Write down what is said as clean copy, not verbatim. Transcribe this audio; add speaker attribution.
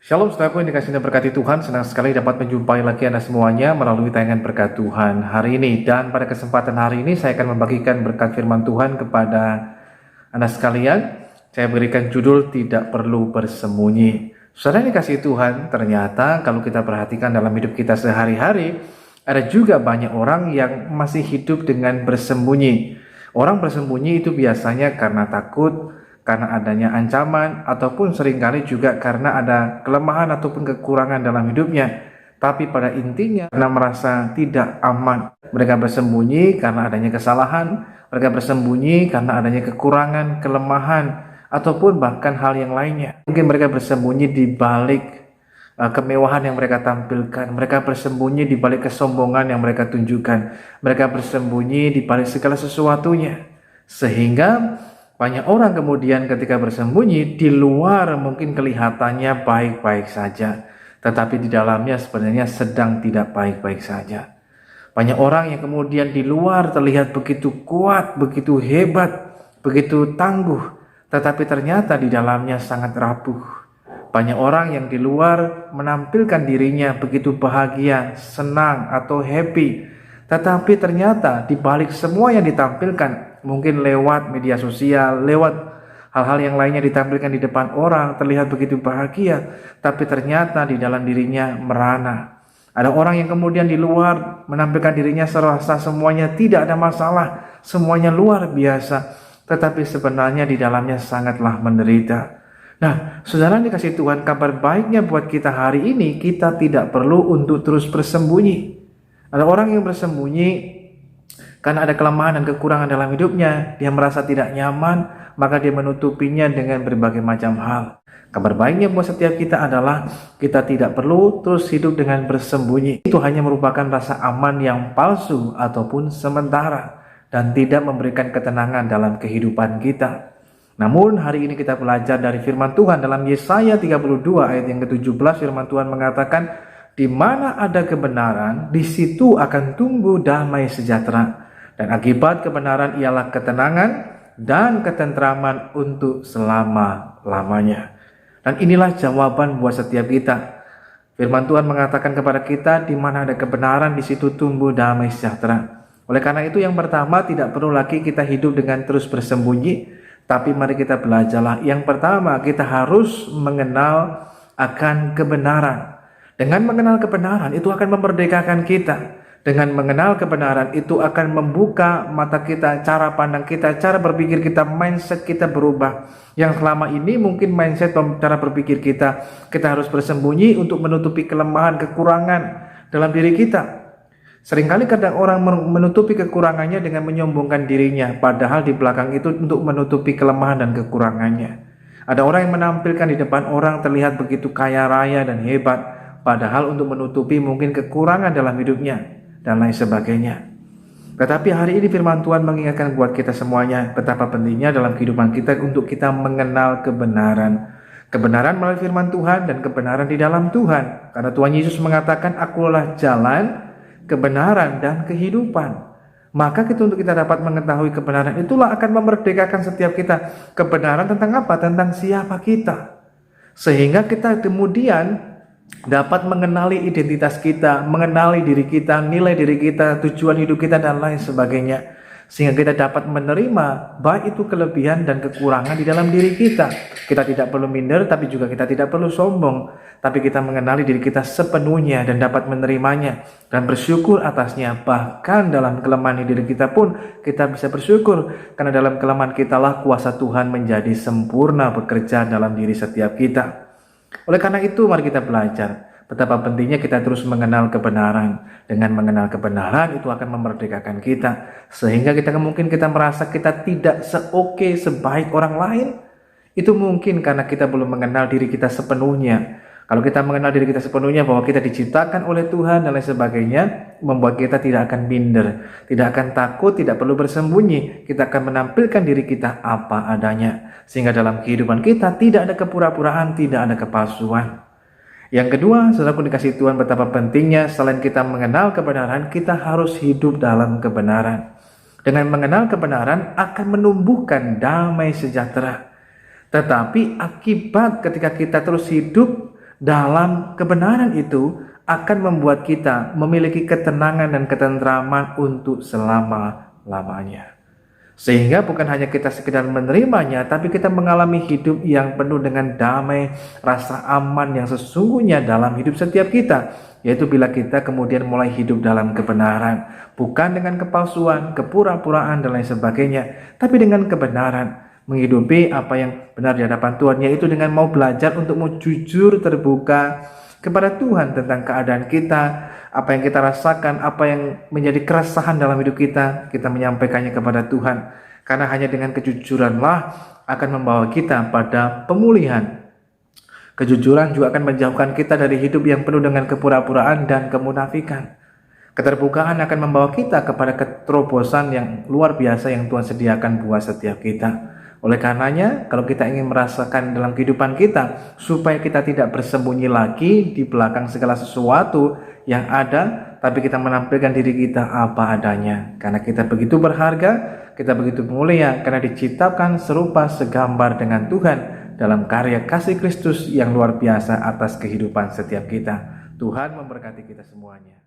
Speaker 1: Shalom saudaraku yang dikasihi dan berkati Tuhan, senang sekali dapat menjumpai lagi Anda semuanya melalui tayangan berkat Tuhan hari ini. Dan pada kesempatan hari ini saya akan membagikan berkat firman Tuhan kepada Anda sekalian. Saya berikan judul tidak perlu bersembunyi. Saudara yang dikasihi Tuhan, ternyata kalau kita perhatikan dalam hidup kita sehari-hari, ada juga banyak orang yang masih hidup dengan bersembunyi. Orang bersembunyi itu biasanya karena takut, karena adanya ancaman, ataupun seringkali juga karena ada kelemahan ataupun kekurangan dalam hidupnya. Tapi pada intinya karena merasa tidak aman. Mereka bersembunyi karena adanya kesalahan, mereka bersembunyi karena adanya kekurangan, kelemahan, ataupun bahkan hal yang lainnya. Mungkin mereka bersembunyi di balik kemewahan yang mereka tampilkan, mereka bersembunyi di balik kesombongan yang mereka tunjukkan, mereka bersembunyi di balik segala sesuatunya, sehingga banyak orang kemudian ketika bersembunyi di luar mungkin kelihatannya baik-baik saja, tetapi di dalamnya sebenarnya sedang tidak baik-baik saja. Banyak orang yang kemudian di luar terlihat begitu kuat, begitu hebat, begitu tangguh, tetapi ternyata di dalamnya sangat rapuh. Banyak orang yang di luar menampilkan dirinya begitu bahagia, senang, atau happy. Tetapi ternyata di balik semua yang ditampilkan, mungkin lewat media sosial, lewat hal-hal yang lainnya ditampilkan di depan orang, terlihat begitu bahagia. Tapi ternyata di dalam dirinya merana. Ada orang yang kemudian di luar menampilkan dirinya serasa semuanya tidak ada masalah, semuanya luar biasa. Tetapi sebenarnya di dalamnya sangatlah menderita. Nah, saudara dikasih Tuhan, kabar baiknya buat kita hari ini, kita tidak perlu untuk terus bersembunyi. Ada orang yang bersembunyi karena ada kelemahan dan kekurangan dalam hidupnya, dia merasa tidak nyaman, maka dia menutupinya dengan berbagai macam hal. Kabar baiknya buat setiap kita adalah kita tidak perlu terus hidup dengan bersembunyi. Itu hanya merupakan rasa aman yang palsu ataupun sementara dan tidak memberikan ketenangan dalam kehidupan kita. Namun hari ini kita belajar dari firman Tuhan dalam Yesaya 32 ayat yang ke-17. Firman Tuhan mengatakan, di mana ada kebenaran, di situ akan tumbuh damai sejahtera. Dan akibat kebenaran ialah ketenangan dan ketentraman untuk selama-lamanya. Dan inilah jawaban buat setiap kita. Firman Tuhan mengatakan kepada kita, di mana ada kebenaran, di situ tumbuh damai sejahtera. Oleh karena itu yang pertama, tidak perlu lagi kita hidup dengan terus bersembunyi. Tapi mari kita belajarlah. Yang pertama, kita harus mengenal akan kebenaran. Dengan mengenal kebenaran, itu akan memerdekakan kita. Dengan mengenal kebenaran, itu akan membuka mata kita, cara pandang kita, cara berpikir kita, mindset kita berubah. Yang selama ini mungkin mindset cara berpikir kita harus bersembunyi untuk menutupi kelemahan, kekurangan dalam diri kita. Seringkali kadang orang menutupi kekurangannya dengan menyombongkan dirinya, padahal di belakang itu untuk menutupi kelemahan dan kekurangannya. Ada orang yang menampilkan di depan orang terlihat begitu kaya raya dan hebat, padahal untuk menutupi mungkin kekurangan dalam hidupnya dan lain sebagainya. Tetapi hari ini firman Tuhan mengingatkan buat kita semuanya betapa pentingnya dalam kehidupan kita untuk kita mengenal kebenaran. Kebenaran melalui firman Tuhan dan kebenaran di dalam Tuhan. Karena Tuhan Yesus mengatakan, akulah jalan, kebenaran dan kehidupan. Maka untuk kita dapat mengetahui kebenaran itulah akan memerdekakan setiap kita. Kebenaran tentang apa? Tentang siapa kita. Sehingga kita kemudian dapat mengenali identitas kita, mengenali diri kita, nilai diri kita, tujuan hidup kita dan lain sebagainya. Sehingga kita dapat menerima baik itu kelebihan dan kekurangan di dalam diri kita. Kita tidak perlu minder, tapi juga kita tidak perlu sombong. Tapi kita mengenali diri kita sepenuhnya dan dapat menerimanya dan bersyukur atasnya. Bahkan dalam kelemahan diri kita pun kita bisa bersyukur. Karena dalam kelemahan kita lah kuasa Tuhan menjadi sempurna bekerja dalam diri setiap kita. Oleh karena itu mari kita belajar betapa pentingnya kita terus mengenal kebenaran. Dengan mengenal kebenaran itu akan memerdekakan kita. Sehingga mungkin kita merasa kita tidak seoke sebaik orang lain. Itu mungkin karena kita belum mengenal diri kita sepenuhnya. Kalau kita mengenal diri kita sepenuhnya bahwa kita diciptakan oleh Tuhan dan lain sebagainya, membuat kita tidak akan minder, tidak akan takut, tidak perlu bersembunyi. Kita akan menampilkan diri kita apa adanya. Sehingga dalam kehidupan kita tidak ada kepura-puraan, tidak ada kepalsuan. Yang kedua, saudaraku dikasih Tuhan, betapa pentingnya selain kita mengenal kebenaran, kita harus hidup dalam kebenaran. Dengan mengenal kebenaran akan menumbuhkan damai sejahtera. Tetapi akibat ketika kita terus hidup dalam kebenaran itu akan membuat kita memiliki ketenangan dan ketentraman untuk selama-lamanya. Sehingga bukan hanya kita sekedar menerimanya, tapi kita mengalami hidup yang penuh dengan damai, rasa aman yang sesungguhnya dalam hidup setiap kita. Yaitu bila kita kemudian mulai hidup dalam kebenaran, bukan dengan kepalsuan, kepura-puraan dan lain sebagainya, tapi dengan kebenaran, menghidupi apa yang benar di hadapan Tuhan, yaitu dengan mau belajar untuk mau jujur terbuka kepada Tuhan tentang keadaan kita, apa yang kita rasakan, apa yang menjadi keresahan dalam hidup kita menyampaikannya kepada Tuhan. Karena hanya dengan kejujuranlah akan membawa kita pada pemulihan. Kejujuran juga akan menjauhkan kita dari hidup yang penuh dengan kepura-puraan dan kemunafikan. Keterbukaan akan membawa kita kepada keterobosan yang luar biasa yang Tuhan sediakan buat setiap kita. Oleh karenanya, kalau kita ingin merasakan dalam kehidupan kita, supaya kita tidak bersembunyi lagi di belakang segala sesuatu yang ada, tapi kita menampilkan diri kita apa adanya. Karena kita begitu berharga, kita begitu mulia, karena diciptakan serupa segambar dengan Tuhan dalam karya kasih Kristus yang luar biasa atas kehidupan setiap kita. Tuhan memberkati kita semuanya.